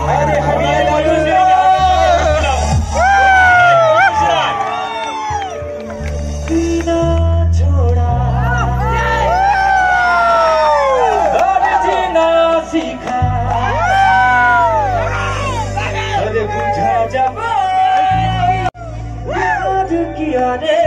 अरे हमें जीना छोड़ा और जीना सीखा। अरे बुझा जब याद किया रे।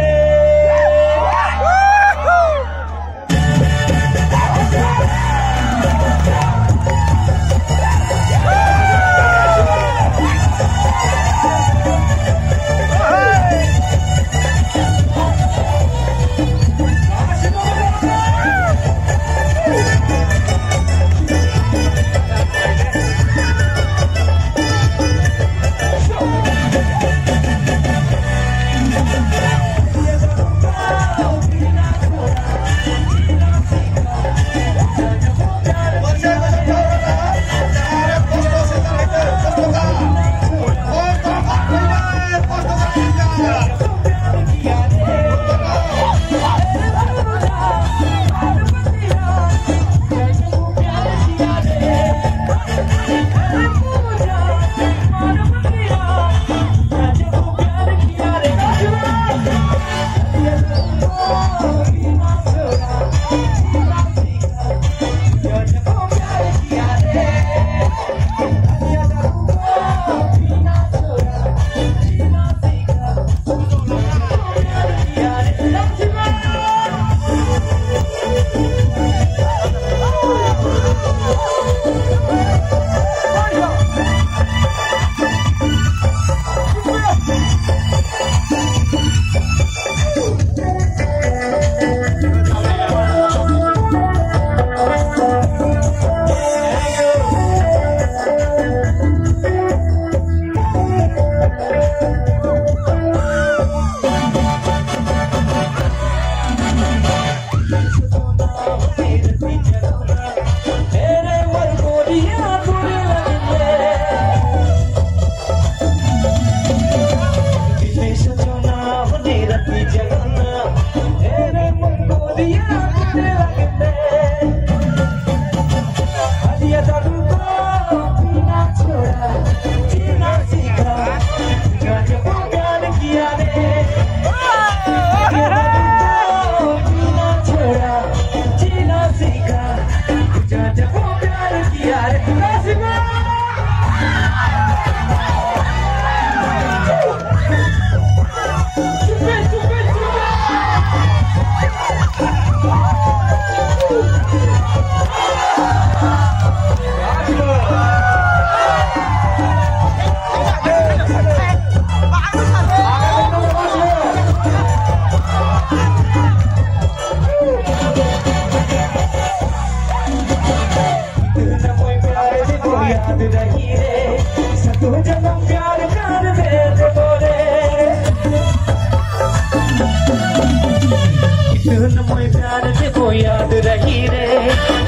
याद रही रे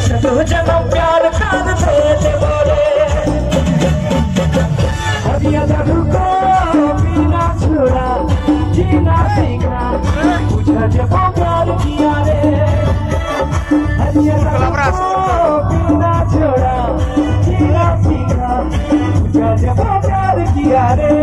सदो जन्म प्यार कर दे बोले। हदिया जादू को पीना छोड़ा जीना सीखा बुझा जब प्यार किया रे। हदिया जादू को पीना छोड़ा जीना सीखा बुझा जब प्यार किया रे।